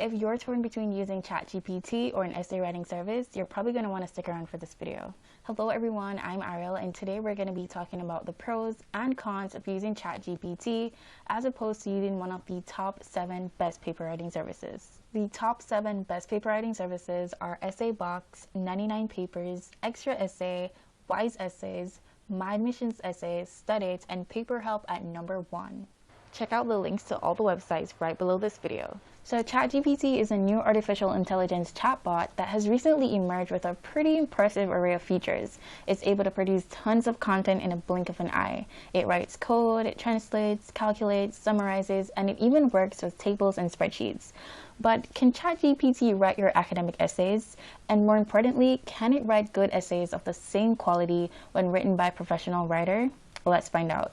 if you're torn between using ChatGPT or an essay writing service, you're probably going to want to stick around for this video. Hello everyone, I'm Ariel, and today we're going to be talking about the pros and cons of using ChatGPT as opposed to using one of the top 7 best paper writing services. The top 7 best paper writing services are Essay Box, 99 Papers, Extra Essay, Wise Essays, My Admissions Essay, Studit, and Paper Help at number 1. Check out the links to all the websites right below this video. So ChatGPT is a new artificial intelligence chatbot that has recently emerged with a pretty impressive array of features. It's able to produce tons of content in a blink of an eye. It writes code, it translates, calculates, summarizes, and it even works with tables and spreadsheets. But can ChatGPT write your academic essays? And more importantly, can it write good essays of the same quality when written by a professional writer? Let's find out.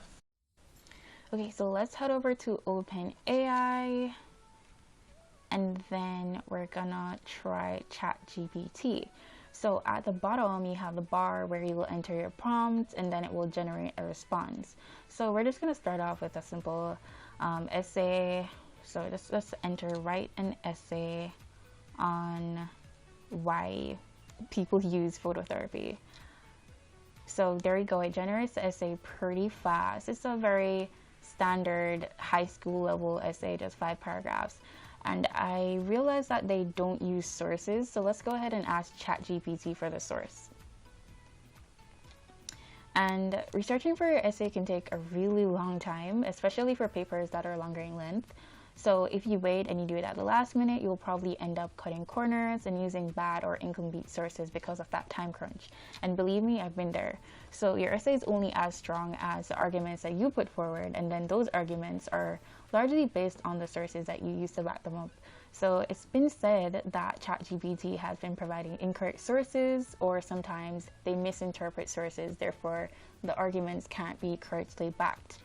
Okay, so let's head over to OpenAI, and then we're gonna try ChatGPT. So at the bottom, you have the bar where you will enter your prompt, and then it will generate a response. So we're just gonna start off with a simple essay. So let's enter write an essay on why people use phototherapy. So there you go, it generates the essay pretty fast. It's a very standard high school level essay, just 5 paragraphs. And I realized that they don't use sources, so let's go ahead and ask ChatGPT for the source. And researching for your essay can take a really long time, especially for papers that are longer in length. So if you wait and you do it at the last minute, you'll probably end up cutting corners and using bad or incomplete sources because of that time crunch. And believe me, I've been there. So your essay is only as strong as the arguments that you put forward, and then those arguments are largely based on the sources that you use to back them up. So it's been said that ChatGPT has been providing incorrect sources, or sometimes they misinterpret sources, therefore the arguments can't be correctly backed.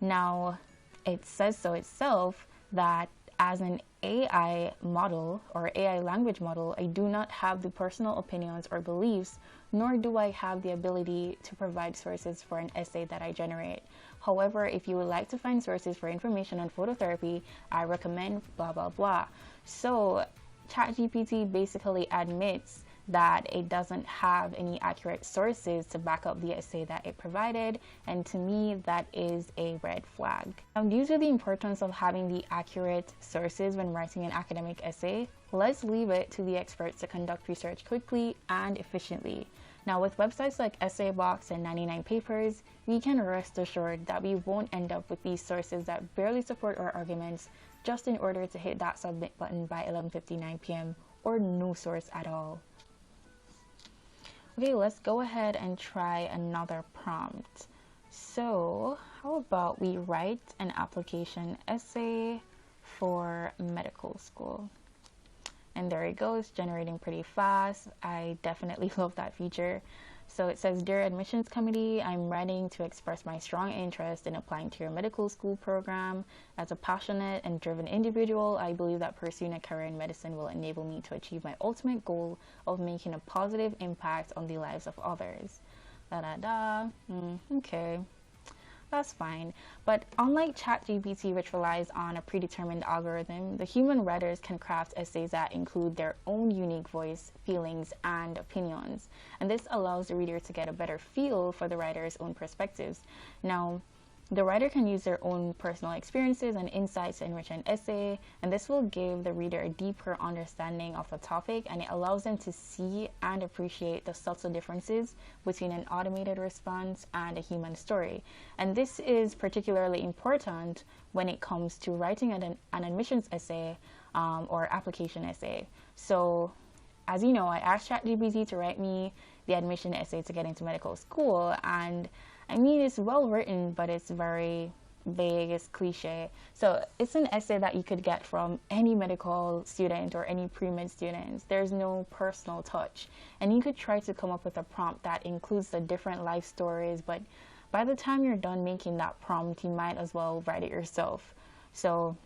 Now, it says so itself that as an AI model or AI language model, I do not have the personal opinions or beliefs, nor do I have the ability to provide sources for an essay that I generate. However, if you would like to find sources for information on phototherapy, I recommend blah, blah, blah. So ChatGPT basically admits that it doesn't have any accurate sources to back up the essay that it provided, and to me that is a red flag. Now, due to the importance of having the accurate sources when writing an academic essay, let's leave it to the experts to conduct research quickly and efficiently. Now, with websites like Essay Box and 99 Papers, we can rest assured that we won't end up with these sources that barely support our arguments just in order to hit that submit button by 11:59 p.m. or no source at all. Okay, let's go ahead and try another prompt. So how about we write an application essay for medical school? And there it goes, generating pretty fast. I definitely love that feature. So it says, Dear Admissions Committee, I'm writing to express my strong interest in applying to your medical school program. As a passionate and driven individual, I believe that pursuing a career in medicine will enable me to achieve my ultimate goal of making a positive impact on the lives of others. Okay. That's fine. But unlike ChatGPT, which relies on a predetermined algorithm, the human writers can craft essays that include their own unique voice, feelings, and opinions. And this allows the reader to get a better feel for the writer's own perspectives. Now, the writer can use their own personal experiences and insights to enrich an essay, and this will give the reader a deeper understanding of the topic, and it allows them to see and appreciate the subtle differences between an automated response and a human story. And this is particularly important when it comes to writing an admissions essay or application essay. So, as you know, I asked ChatGPT to write me the admission essay to get into medical school, and I mean, it's well written, but it's very vague, it's cliche. So it's an essay that you could get from any medical student or any pre-med students. There's no personal touch. And you could try to come up with a prompt that includes the different life stories, but by the time you're done making that prompt, you might as well write it yourself. So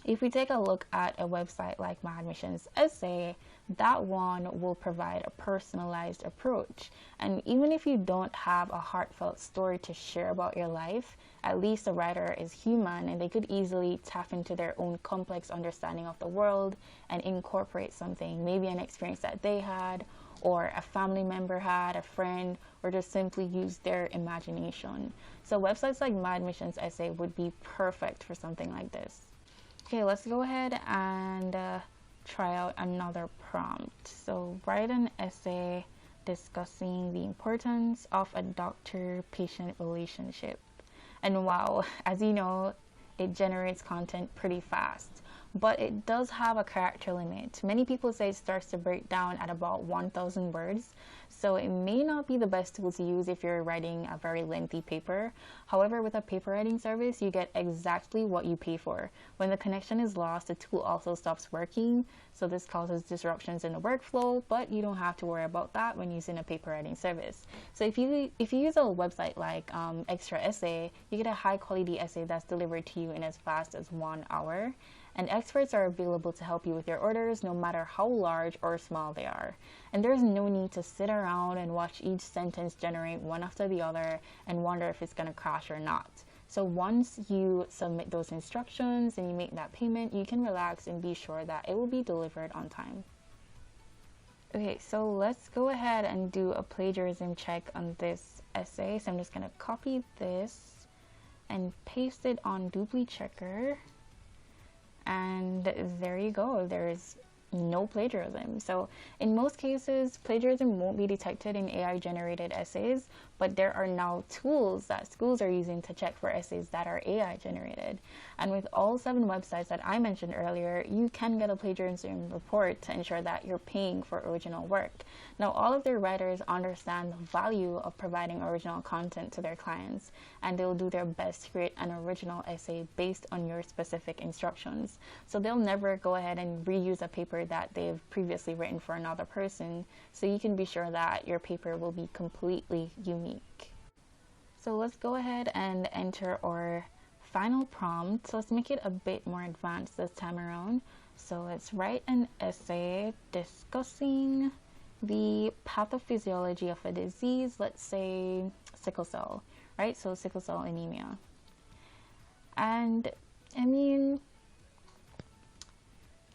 If we take a look at a website like My Admissions Essay, that one will provide a personalized approach. And even if you don't have a heartfelt story to share about your life, at least the writer is human and they could easily tap into their own complex understanding of the world and incorporate something, maybe an experience that they had, or a family member had, a friend, or just simply use their imagination. So websites like My Admissions Essay would be perfect for something like this. Okay, let's go ahead and try out another prompt. So write an essay discussing the importance of a doctor-patient relationship. And wow, as you know, it generates content pretty fast, but it does have a character limit. Many people say it starts to break down at about 1,000 words, so it may not be the best tool to use if you're writing a very lengthy paper. However, with a paper writing service, you get exactly what you pay for. When the connection is lost, the tool also stops working, so this causes disruptions in the workflow, but you don't have to worry about that when using a paper writing service. So if you use a website like Extra Essay, you get a high quality essay that's delivered to you in as fast as 1 hour. And experts are available to help you with your orders no matter how large or small they are. And there's no need to sit around and watch each sentence generate one after the other and wonder if it's going to crash or not. So once you submit those instructions and you make that payment, you can relax and be sure that it will be delivered on time. Okay, so let's go ahead and do a plagiarism check on this essay. So I'm just going to copy this and paste it on Dupli Checker. And there you go, there's no plagiarism. So in most cases, plagiarism won't be detected in AI generated essays, but there are now tools that schools are using to check for essays that are AI generated. And with all 7 websites that I mentioned earlier, you can get a plagiarism report to ensure that you're paying for original work. Now, all of their writers understand the value of providing original content to their clients, and they'll do their best to create an original essay based on your specific instructions. So they'll never go ahead and reuse a paper that they've previously written for another person, so you can be sure that your paper will be completely unique. So let's go ahead and enter our final prompt. So let's make it a bit more advanced this time around. So let's write an essay discussing the pathophysiology of a disease, let's say sickle cell, right? So sickle cell anemia. And I mean,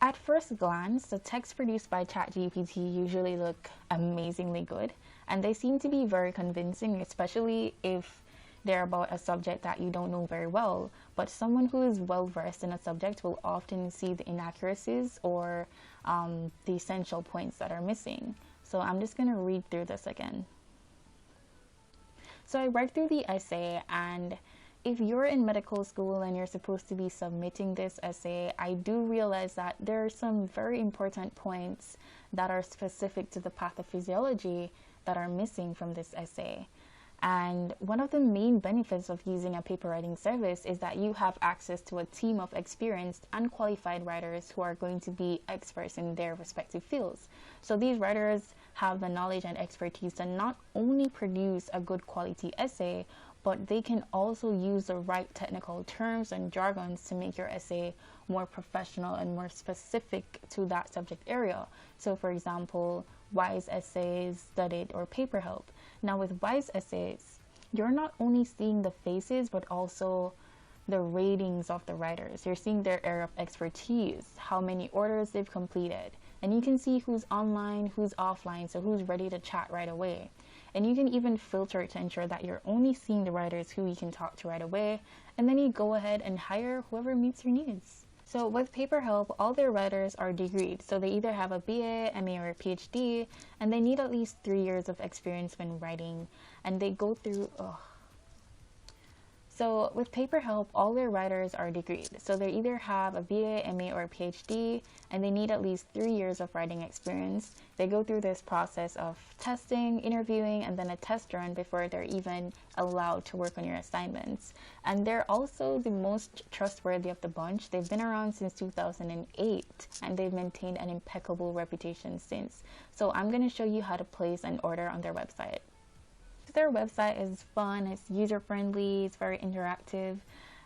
at first glance, the texts produced by ChatGPT usually look amazingly good, and they seem to be very convincing, especially if they're about a subject that you don't know very well. But someone who is well versed in a subject will often see the inaccuracies or the essential points that are missing. So I'm just going to read through this again. So I read through the essay, and if you're in medical school and you're supposed to be submitting this essay, I do realize that there are some very important points that are specific to the pathophysiology that are missing from this essay. And one of the main benefits of using a paper writing service is that you have access to a team of experienced and qualified writers who are going to be experts in their respective fields. So these writers have the knowledge and expertise to not only produce a good quality essay, but they can also use the right technical terms and jargons to make your essay more professional and more specific to that subject area. So for example, WISE essays, studied, or paper help. Now with WISE essays, you're not only seeing the faces, but also the ratings of the writers. You're seeing their area of expertise, how many orders they've completed, and you can see who's online, who's offline, so who's ready to chat right away. And you can even filter to ensure that you're only seeing the writers who you can talk to right away, and then you go ahead and hire whoever meets your needs. So with paper help, all their writers are degreed, so they either have a BA, MA, or a PhD, and they need at least 3 years of experience when writing, and they go through So with paper help, all their writers are degreed. So they either have a BA, MA, or a PhD, and they need at least 3 years of writing experience. They go through this process of testing, interviewing, and then a test run before they're even allowed to work on your assignments. And they're also the most trustworthy of the bunch. They've been around since 2008, and they've maintained an impeccable reputation since. So I'm going to show you how to place an order on their website. Their website is fun, it's user-friendly, it's very interactive,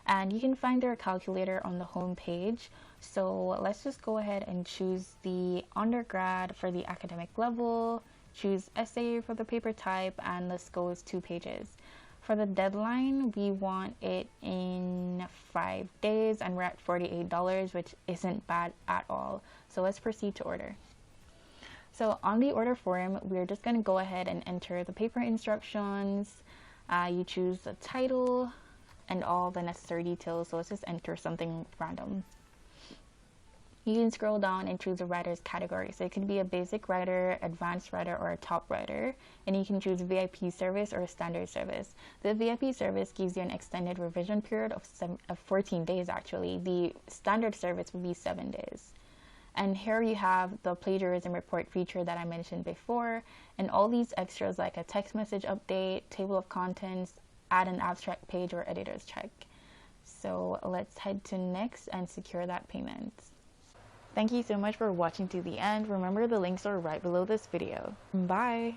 and you can find their calculator on the home page. So let's just go ahead and choose the undergrad for the academic level, choose essay for the paper type, and let's go with 2 pages. For the deadline, we want it in 5 days, and we're at $48, which isn't bad at all. So let's proceed to order. So on the order form, we're just going to go ahead and enter the paper instructions. You choose the title and all the necessary details. So let's just enter something random. You can scroll down and choose a writer's category. So it could be a basic writer, advanced writer, or a top writer. And you can choose VIP service or a standard service. The VIP service gives you an extended revision period of 14 days actually. The standard service would be 7 days. And here you have the plagiarism report feature that I mentioned before, and all these extras like a text message update, table of contents, add an abstract page, or editor's check. So let's head to next and secure that payment. Thank you so much for watching to the end. Remember, the links are right below this video. Bye!